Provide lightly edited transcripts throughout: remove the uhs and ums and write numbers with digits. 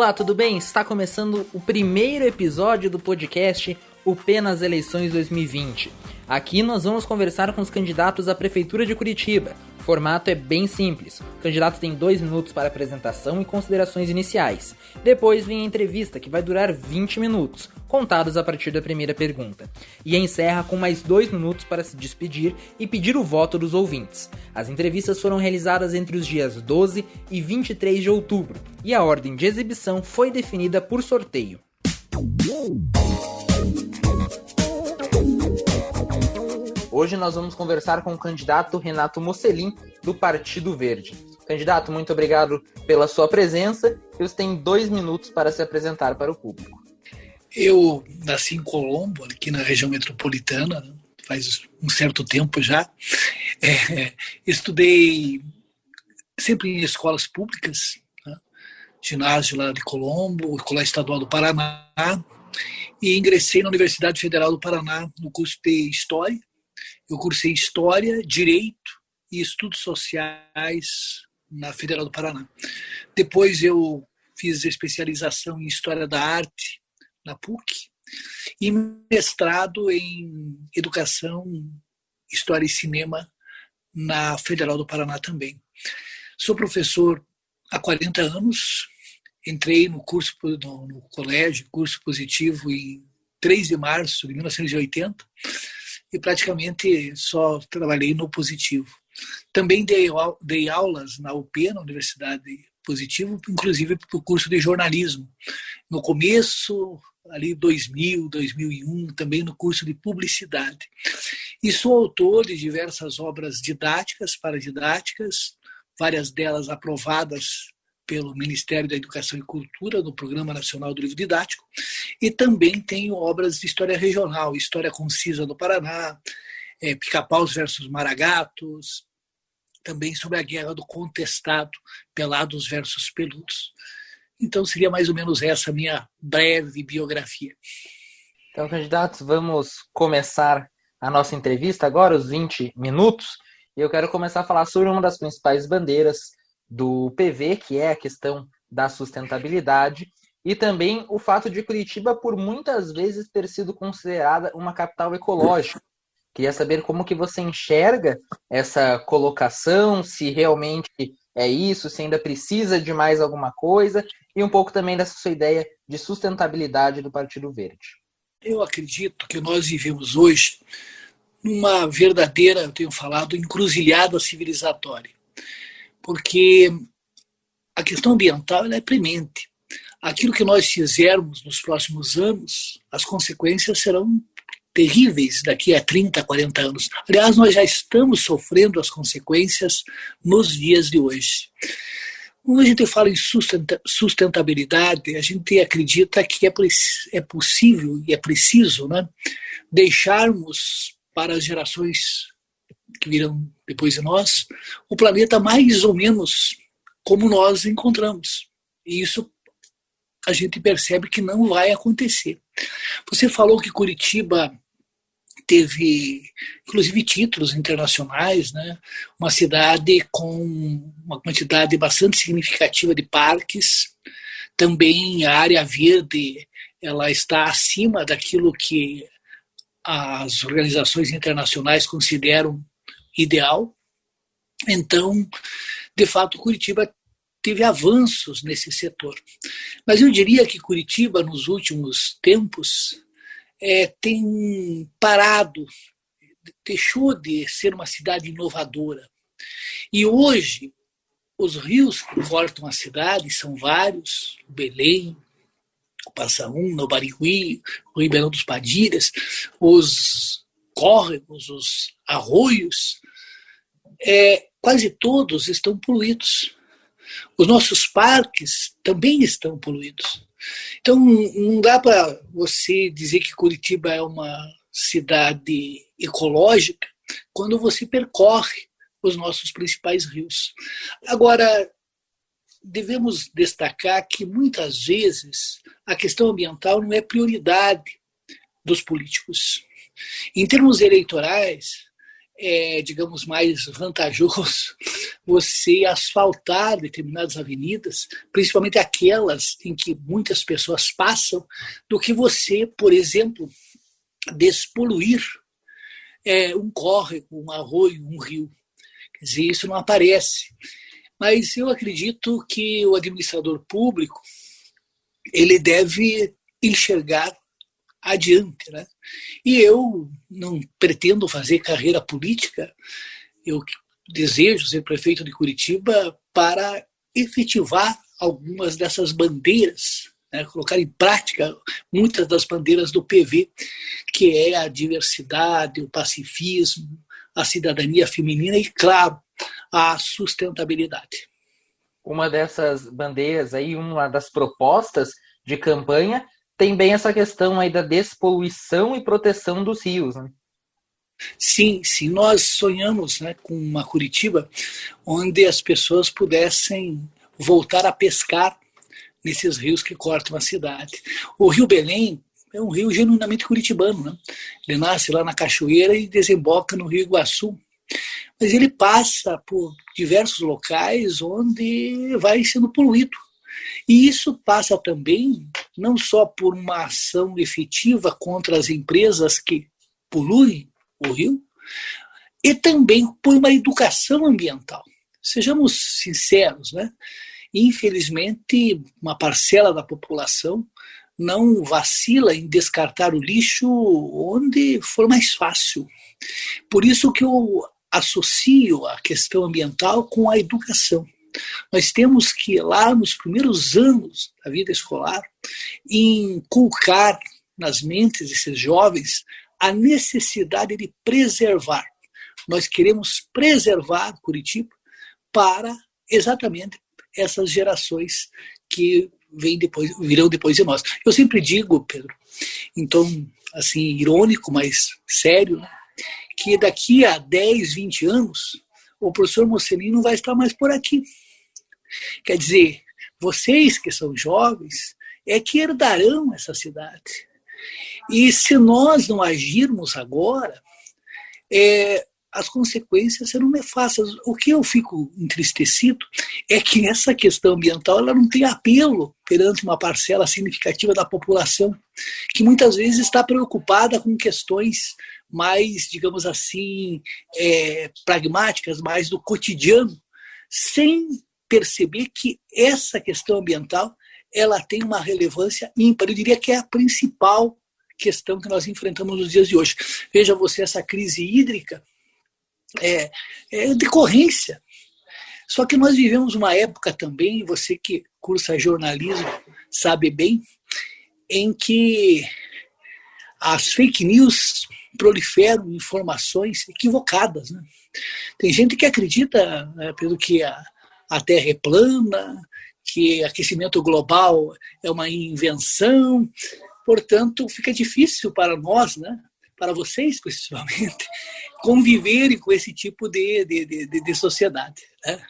Olá, tudo bem? Está começando o primeiro episódio do podcast O P nas Eleições 2020. Aqui nós vamos conversar com os candidatos à Prefeitura de Curitiba. O formato é bem simples. O candidato tem 2 minutos para apresentação e considerações iniciais. Depois vem a entrevista, que vai durar 20 minutos, contados a partir da primeira pergunta. E encerra com mais 2 minutos para se despedir e pedir o voto dos ouvintes. As entrevistas foram realizadas entre os dias 12 e 23 de outubro, e a ordem de exibição foi definida por sorteio. Hoje nós vamos conversar com o candidato Renato Mocelin, do Partido Verde. Candidato, muito obrigado pela sua presença. Você tem 2 minutos para se apresentar para o público. Eu nasci em Colombo, aqui na região metropolitana, né? Faz um certo tempo já. Estudei sempre em escolas públicas, né? Ginásio lá de Colombo, Colégio Estadual do Paraná, e ingressei na Universidade Federal do Paraná no curso de História. Eu cursei História, Direito e Estudos Sociais na Federal do Paraná. Depois eu fiz especialização em História da Arte na PUC e mestrado em Educação, História e Cinema na Federal do Paraná também. Sou professor há 40 anos, entrei no colégio, curso positivo em 3 de março de 1980, e praticamente só trabalhei no positivo. Também dei aulas na UP, na Universidade Positivo, inclusive para o curso de jornalismo. No começo, ali 2000, 2001, também no curso de publicidade. E sou autor de diversas obras didáticas, paradidáticas, várias delas aprovadas pelo Ministério da Educação e Cultura, no Programa Nacional do Livro Didático, e também tenho obras de história regional, História Concisa do Paraná, Pica-Paus versus Maragatos, também sobre a Guerra do Contestado, Pelados versus Peludos. Então seria mais ou menos essa a minha breve biografia. Então, candidatos, vamos começar a nossa entrevista agora, os 20 minutos, e eu quero começar a falar sobre uma das principais bandeiras do PV, que é a questão da sustentabilidade, e também o fato de Curitiba, por muitas vezes, ter sido considerada uma capital ecológica. Queria saber como que você enxerga essa colocação, se realmente é isso, se ainda precisa de mais alguma coisa, e um pouco também dessa sua ideia de sustentabilidade do Partido Verde. Eu acredito que nós vivemos hoje numa verdadeira, eu tenho falado, encruzilhada civilizatória. Porque a questão ambiental ela é premente. Aquilo que nós fizermos nos próximos anos, as consequências serão terríveis daqui a 30, 40 anos. Aliás, nós já estamos sofrendo as consequências nos dias de hoje. Quando a gente fala em sustentabilidade, a gente acredita que é possível e é preciso, né, deixarmos para as gerações que virão depois de nós, o planeta mais ou menos como nós encontramos. E isso a gente percebe que não vai acontecer. Você falou que Curitiba teve, inclusive, títulos internacionais, né? Uma cidade com uma quantidade bastante significativa de parques. Também a área verde ela está acima daquilo que as organizações internacionais consideram ideal. Então, de fato, Curitiba teve avanços nesse setor. Mas eu diria que Curitiba, nos últimos tempos, tem parado, deixou de ser uma cidade inovadora. E hoje, os rios que cortam a cidade são vários: o Belém, o Passaúna, o Barigüi, o Ribeirão dos Padilhas, os córregos, os arroios, quase todos estão poluídos. Os nossos parques também estão poluídos. Então, não dá para você dizer que Curitiba é uma cidade ecológica quando você percorre os nossos principais rios. Agora, devemos destacar que muitas vezes a questão ambiental não é prioridade dos políticos. Em termos eleitorais, digamos, mais vantajoso você asfaltar determinadas avenidas, principalmente aquelas em que muitas pessoas passam, do que você, por exemplo, despoluir um córrego, um arroio, um rio. Quer dizer, isso não aparece. Mas eu acredito que o administrador público ele deve enxergar adiante, né? E eu não pretendo fazer carreira política, eu desejo ser prefeito de Curitiba para efetivar algumas dessas bandeiras, né? Colocar em prática muitas das bandeiras do PV, que é a diversidade, o pacifismo, a cidadania feminina e, claro, a sustentabilidade. Uma dessas bandeiras aí, uma das propostas de campanha, tem bem essa questão aí da despoluição e proteção dos rios, né? Sim, nós sonhamos, né, com uma Curitiba onde as pessoas pudessem voltar a pescar nesses rios que cortam a cidade. O Rio Belém é um rio genuinamente curitibano, né? Ele nasce lá na cachoeira e desemboca no Rio Iguaçu. Mas ele passa por diversos locais onde vai sendo poluído. E isso passa também não só por uma ação efetiva contra as empresas que poluem o rio, e também por uma educação ambiental. Sejamos sinceros, né? Infelizmente, uma parcela da população não vacila em descartar o lixo onde for mais fácil. Por isso que eu associo a questão ambiental com a educação. Nós temos que, lá nos primeiros anos da vida escolar, inculcar nas mentes desses jovens a necessidade de preservar. Nós queremos preservar Curitiba para exatamente essas gerações que virão depois de nós. Eu sempre digo, Pedro, em tom assim, irônico, mas sério, né, que daqui a 10, 20 anos, o professor Mocelin não vai estar mais por aqui. Quer dizer, vocês que são jovens é que herdarão essa cidade. E se nós não agirmos agora, as consequências serão nefastas. O que eu fico entristecido é que essa questão ambiental ela não tem apelo perante uma parcela significativa da população, que muitas vezes está preocupada com questões mais, digamos assim, pragmáticas, mais do cotidiano, sem perceber que essa questão ambiental ela tem uma relevância ímpar. Eu diria que é a principal questão que nós enfrentamos nos dias de hoje. Veja você, essa crise hídrica é decorrência. Só que nós vivemos uma época também, você que cursa jornalismo sabe bem, em que as fake news proliferam informações equivocadas, né? Tem gente que acredita, né, pelo que a Terra é plana, que aquecimento global é uma invenção. Portanto, fica difícil para nós, né, para vocês principalmente, conviverem com esse tipo de sociedade, né?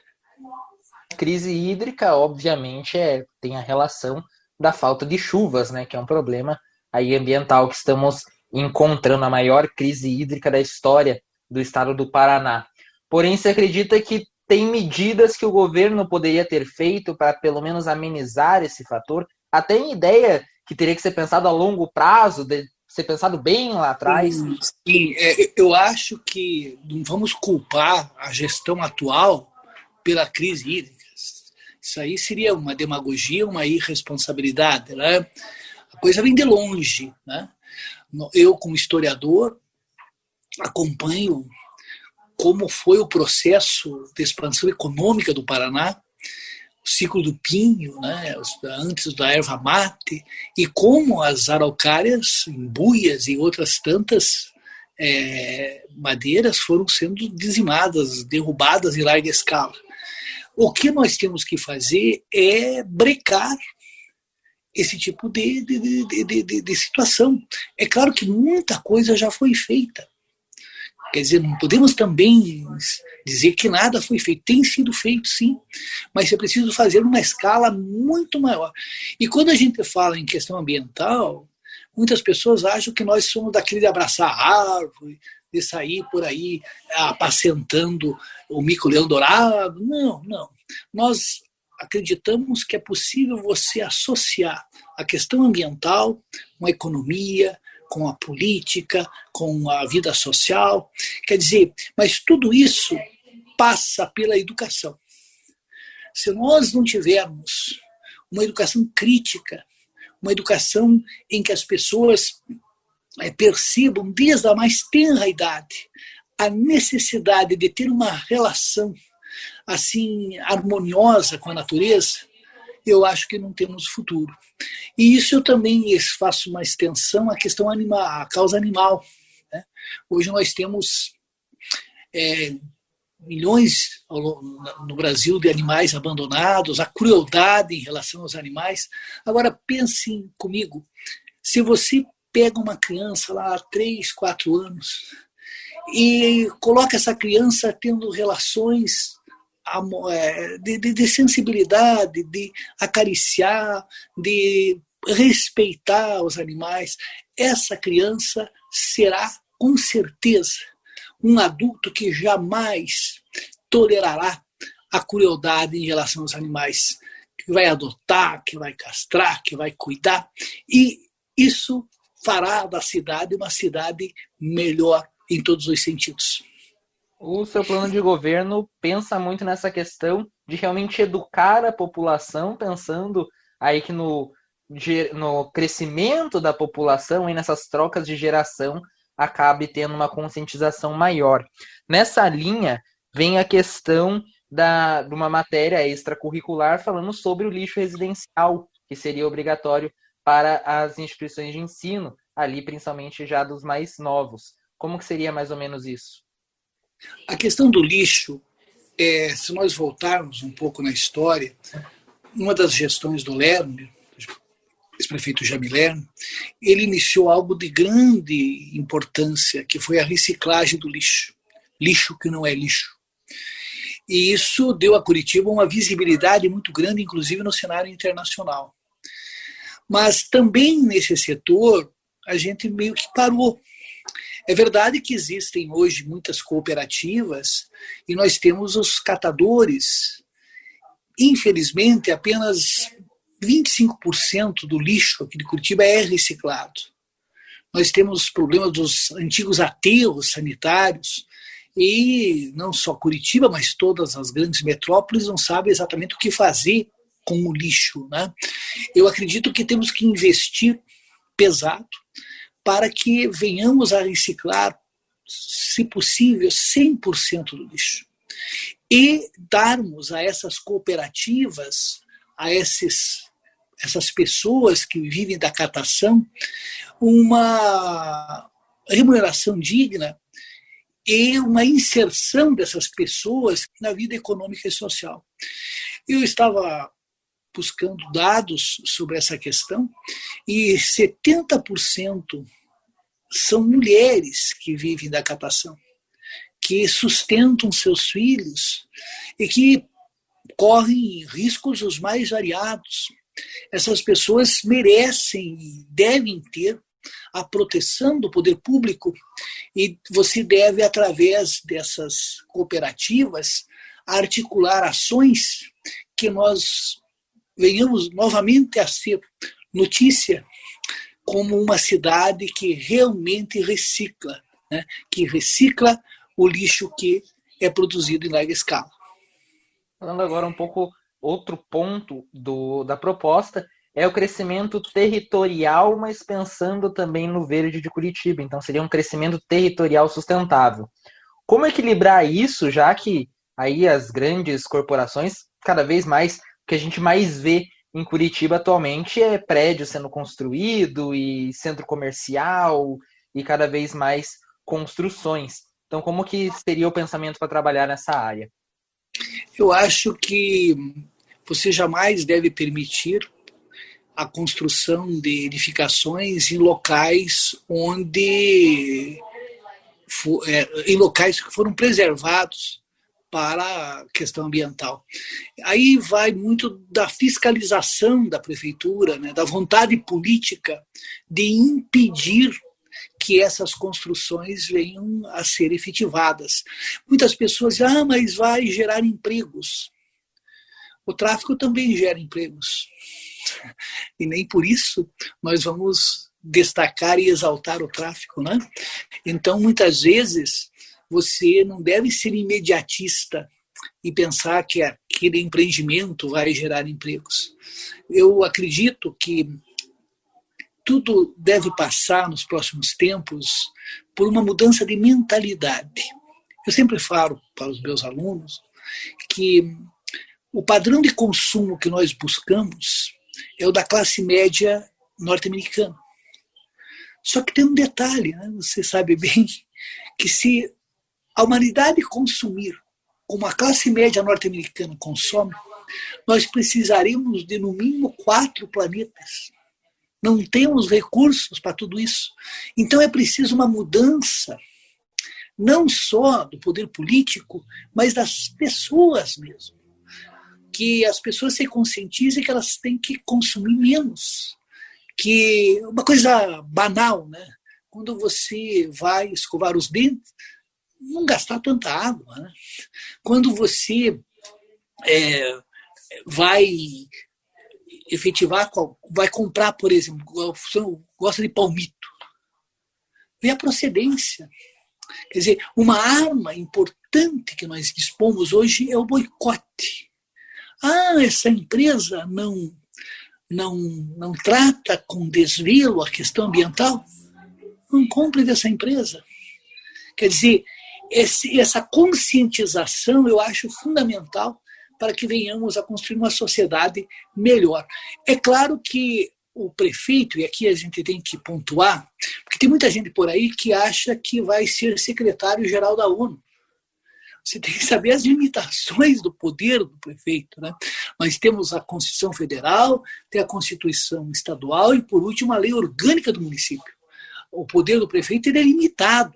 A crise hídrica, obviamente, tem a relação da falta de chuvas, né, que é um problema aí ambiental que estamos encontrando, a maior crise hídrica da história do estado do Paraná. Porém, você acredita que tem medidas que o governo poderia ter feito para pelo menos amenizar esse fator? Até em ideia que teria que ser pensado a longo prazo, de ser pensado bem lá atrás? Sim, eu acho que não vamos culpar a gestão atual pela crise hídrica. Isso aí seria uma demagogia, uma irresponsabilidade, né? A coisa vem de longe, né? Eu, como historiador, acompanho como foi o processo de expansão econômica do Paraná, o ciclo do pinho, né, antes da erva mate, e como as araucárias, embuias e outras tantas madeiras foram sendo dizimadas, derrubadas em larga escala. O que nós temos que fazer é brecar esse tipo de situação. É claro que muita coisa já foi feita. Quer dizer, não podemos também dizer que nada foi feito. Tem sido feito, sim, mas é preciso fazer numa escala muito maior. E quando a gente fala em questão ambiental, Muitas pessoas acham que nós somos daquele de abraçar a árvore, de sair por aí apacentando o mico-leão dourado. Não, não. Nós acreditamos que é possível você associar a questão ambiental com a economia, com a política, com a vida social. Quer dizer, mas tudo isso passa pela educação. Se nós não tivermos uma educação crítica, uma educação em que as pessoas percebam desde a mais tenra idade a necessidade de ter uma relação assim harmoniosa com a natureza, eu acho que não temos futuro. E isso eu também faço uma extensão à questão animal, à causa animal. Né? Hoje nós temos milhões no Brasil de animais abandonados, a crueldade em relação aos animais. Agora pensem comigo, se você pega uma criança lá há 3, 4 anos e coloca essa criança tendo relações de sensibilidade, de acariciar, de respeitar os animais, essa criança será, com certeza, um adulto que jamais tolerará a crueldade em relação aos animais, que vai adotar, que vai castrar, que vai cuidar, e isso fará da cidade uma cidade melhor em todos os sentidos. O seu plano de governo pensa muito nessa questão de realmente educar a população, pensando aí que no crescimento da população e nessas trocas de geração acabe tendo uma conscientização maior. Nessa linha, vem a questão de uma matéria extracurricular falando sobre o lixo residencial, que seria obrigatório para as instituições de ensino, ali principalmente já dos mais novos. Como que seria mais ou menos isso? A questão do lixo, se nós voltarmos um pouco na história, uma das gestões do Lerner, ex-prefeito Jamil Lerner, ele iniciou algo de grande importância, que foi a reciclagem do lixo. Lixo que não é lixo. E isso deu a Curitiba uma visibilidade muito grande, inclusive no cenário internacional. Mas também nesse setor, a gente meio que parou. É verdade que existem hoje muitas cooperativas e nós temos os catadores. Infelizmente, apenas 25% do lixo aqui de Curitiba é reciclado. Nós temos problemas dos antigos aterros sanitários e não só Curitiba, mas todas as grandes metrópoles não sabem exatamente o que fazer com o lixo. Né? Eu acredito que temos que investir pesado para que venhamos a reciclar, se possível, 100% do lixo. E darmos a essas cooperativas, a essas pessoas que vivem da catação, uma remuneração digna e uma inserção dessas pessoas na vida econômica e social. Eu estava buscando dados sobre essa questão e 70% são mulheres que vivem da catação, que sustentam seus filhos e que correm riscos os mais variados. Essas pessoas merecem e devem ter a proteção do poder público e você deve, através dessas cooperativas, articular ações que nós venhamos novamente a ser notícia como uma cidade que realmente recicla, né? Que recicla o lixo que é produzido em larga escala. Falando agora um pouco, outro ponto da proposta é o crescimento territorial, mas pensando também no verde de Curitiba. Então seria um crescimento territorial sustentável. Como equilibrar isso, já que aí as grandes corporações, cada vez mais, o que a gente mais vê em Curitiba atualmente é prédio sendo construído e centro comercial e cada vez mais construções. Então, como que seria o pensamento para trabalhar nessa área? Eu acho que você jamais deve permitir a construção de edificações em locais em locais que foram preservados para a questão ambiental. Aí vai muito da fiscalização da prefeitura, né, da vontade política de impedir que essas construções venham a ser efetivadas. Muitas pessoas dizem, mas vai gerar empregos. O tráfico também gera empregos. E nem por isso nós vamos destacar e exaltar o tráfico, né? Então, muitas vezes, você não deve ser imediatista e pensar que aquele empreendimento vai gerar empregos. Eu acredito que tudo deve passar nos próximos tempos por uma mudança de mentalidade. Eu sempre falo para os meus alunos que o padrão de consumo que nós buscamos é o da classe média norte-americana. Só que tem um detalhe, né? Você sabe bem que se a humanidade consumir como a classe média norte-americana consome, nós precisaremos de no mínimo 4 planetas. Não temos recursos para tudo isso. Então é preciso uma mudança, não só do poder político, mas das pessoas mesmo. Que as pessoas se conscientizem que elas têm que consumir menos. Que uma coisa banal, né? Quando você vai escovar os dentes, não gastar tanta água, né? Quando você vai efetivar, vai comprar, por exemplo, você gosta de palmito, vê a procedência. Quer dizer, uma arma importante que nós dispomos hoje é o boicote. Essa empresa não trata com desvelo a questão ambiental, não compre dessa empresa. Quer dizer, essa conscientização eu acho fundamental para que venhamos a construir uma sociedade melhor. É claro que o prefeito, e aqui a gente tem que pontuar, porque tem muita gente por aí que acha que vai ser secretário-geral da ONU. Você tem que saber as limitações do poder do prefeito, né? Nós temos a Constituição Federal, tem a Constituição Estadual e, por último, a lei orgânica do município. O poder do prefeito é limitado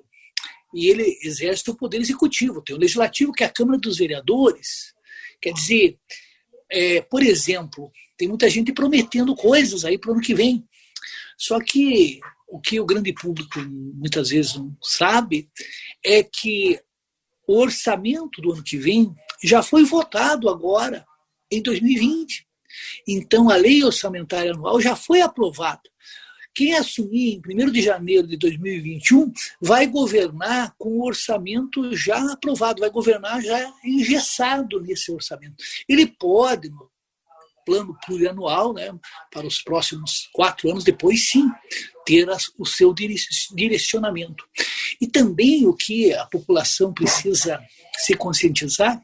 e ele exerce o poder executivo. Tem o legislativo, que é a Câmara dos Vereadores. Quer dizer, por exemplo, tem muita gente prometendo coisas aí para o ano que vem. Só que o que o grande público muitas vezes não sabe é que o orçamento do ano que vem já foi votado agora, em 2020. Então, a lei orçamentária anual já foi aprovada. Quem assumir em 1º de janeiro de 2021 vai governar com o orçamento já aprovado, vai governar já engessado nesse orçamento. Ele pode, no plano plurianual, né, para os próximos 4 anos, depois sim, ter o seu direcionamento. E também o que a população precisa se conscientizar,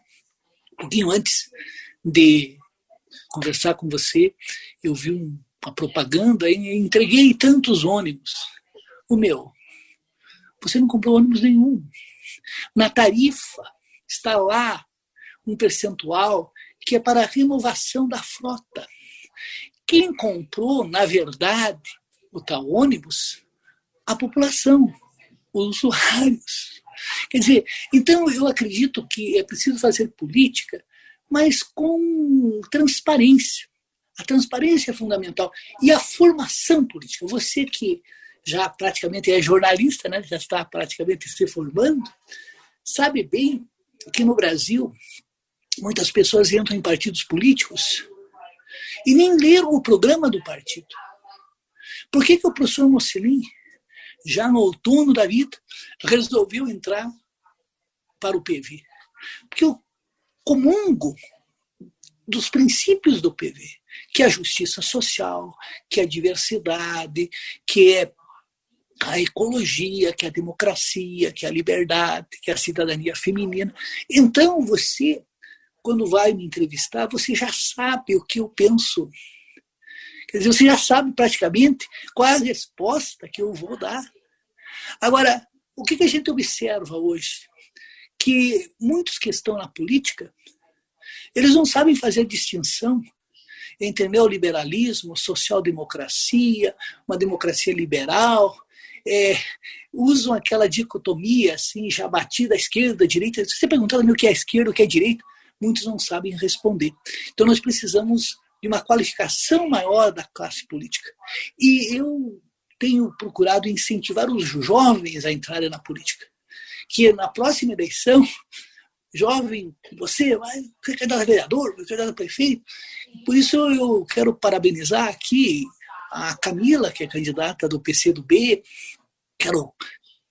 um pouquinho antes de conversar com você, eu vi uma propaganda e entreguei tantos ônibus. Você não comprou ônibus nenhum. Na tarifa está lá um percentual que é para a renovação da frota. Quem comprou, na verdade, o tal ônibus? A população, os usuários. Quer dizer, então eu acredito que é preciso fazer política, mas com transparência. A transparência é fundamental. E a formação política. Você que já praticamente é jornalista, né, já está praticamente se formando, sabe bem que no Brasil muitas pessoas entram em partidos políticos e nem leram o programa do partido. Por que o professor Mocelin, já no outono da vida, resolveu entrar para o PV? Porque eu comungo dos princípios do PV, que é a justiça social, que é a diversidade, que é a ecologia, que é a democracia, que é a liberdade, que é a cidadania feminina. Então, você, quando vai me entrevistar, você já sabe o que eu penso. Quer dizer, você já sabe praticamente qual é a resposta que eu vou dar. Agora, o que a gente observa hoje? Que muitos que estão na política, eles não sabem fazer distinção entre neoliberalismo, social-democracia, uma democracia liberal. usam aquela dicotomia assim, já batida, esquerda, direita. Se você perguntar o que é esquerda, o que é direita, muitos não sabem responder. Então nós precisamos de uma qualificação maior da classe política. E eu tenho procurado incentivar os jovens a entrarem na política. Que na próxima eleição, jovem, você vai ser candidato a vereador, vai ser candidato a prefeito. Por isso eu quero parabenizar aqui a Camila, que é candidata do PCdoB, quero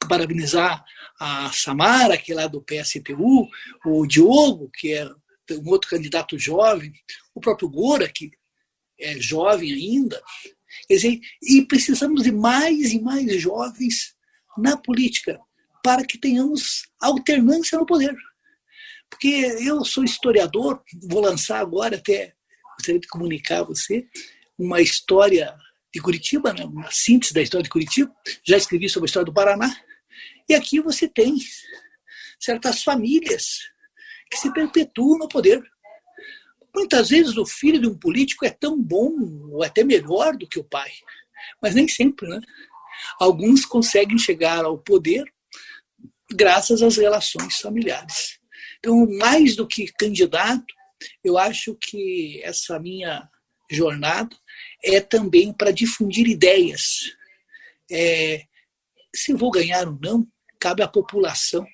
parabenizar a Samara, que é lá do PSTU, o Diogo, que é um outro candidato jovem, o próprio Gora, que é jovem ainda. Quer dizer, e precisamos de mais e mais jovens na política para que tenhamos alternância no poder. Porque eu sou historiador, vou lançar agora, até gostaria de comunicar a você, uma história de Curitiba, né? Uma síntese da história de Curitiba. Já escrevi sobre a história do Paraná. E aqui você tem certas famílias que se perpetuam no poder. Muitas vezes o filho de um político é tão bom ou até melhor do que o pai. Mas nem sempre, né? Alguns conseguem chegar ao poder graças às relações familiares. Então, mais do que candidato, eu acho que essa minha jornada é também para difundir ideias. Se vou ganhar ou não, cabe à população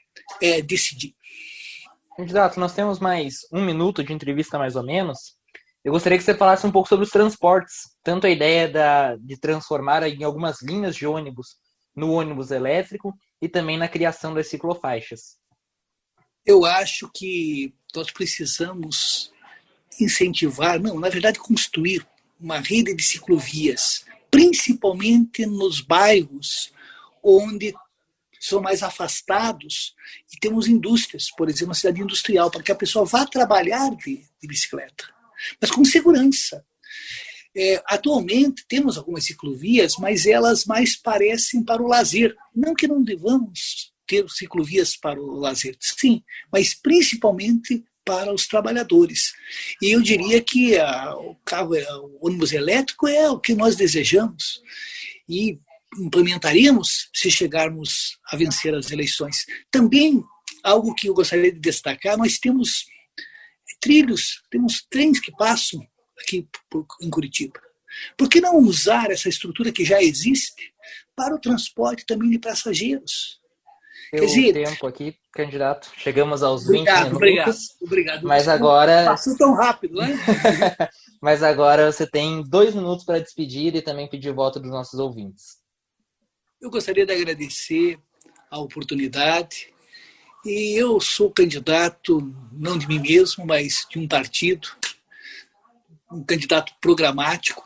decidir. Candidato, nós temos mais 1 minuto de entrevista, mais ou menos. Eu gostaria que você falasse um pouco sobre os transportes, tanto a ideia de transformar em algumas linhas de ônibus no ônibus elétrico e também na criação das ciclofaixas. Eu acho que nós precisamos incentivar, na verdade construir uma rede de ciclovias, principalmente nos bairros onde são mais afastados e temos indústrias, por exemplo, uma cidade industrial, para que a pessoa vá trabalhar de bicicleta, mas com segurança. Atualmente temos algumas ciclovias, mas elas mais parecem para o lazer. Não que não devamos ter ciclovias para o lazer, sim, mas principalmente para os trabalhadores. E eu diria que o ônibus elétrico é o que nós desejamos e implementaríamos se chegarmos a vencer as eleições. Também, algo que eu gostaria de destacar, nós temos trilhos, temos trens que passam aqui em Curitiba. Por que não usar essa estrutura que já existe para o transporte também de passageiros? Tempo aqui, candidato. Chegamos aos 20 minutos. Obrigado. Mas agora... Passou tão rápido, né? Mas agora você tem 2 minutos para despedir e também pedir voto dos nossos ouvintes. Eu gostaria de agradecer a oportunidade. E eu sou candidato, não de mim mesmo, mas de um partido, um candidato programático.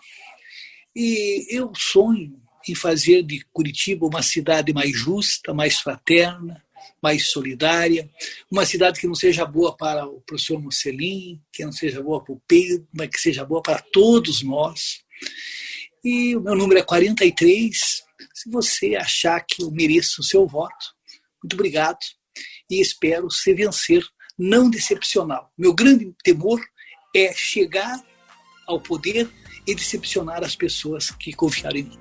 E eu sonho em fazer de Curitiba uma cidade mais justa, mais fraterna, mais solidária, uma cidade que não seja boa para o professor Mocelin, que não seja boa para o Pedro, mas que seja boa para todos nós. E o meu número é 43. Se você achar que eu mereço o seu voto, muito obrigado e espero se vencer, não decepcionar. Meu grande temor é chegar ao poder e decepcionar as pessoas que confiaram em mim.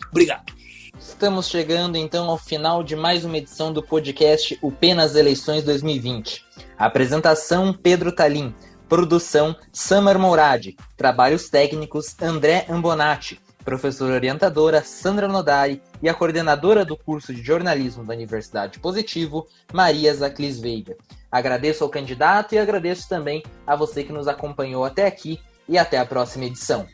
Obrigado. Estamos chegando então ao final de mais uma edição do podcast O P nas Eleições 2020. Apresentação Pedro Talim, produção Samar Mourad, trabalhos técnicos André Ambonati, professora orientadora Sandra Nodari e a coordenadora do curso de jornalismo da Universidade Positivo, Maria Zaclis Veiga. Agradeço ao candidato e agradeço também a você que nos acompanhou até aqui e até a próxima edição.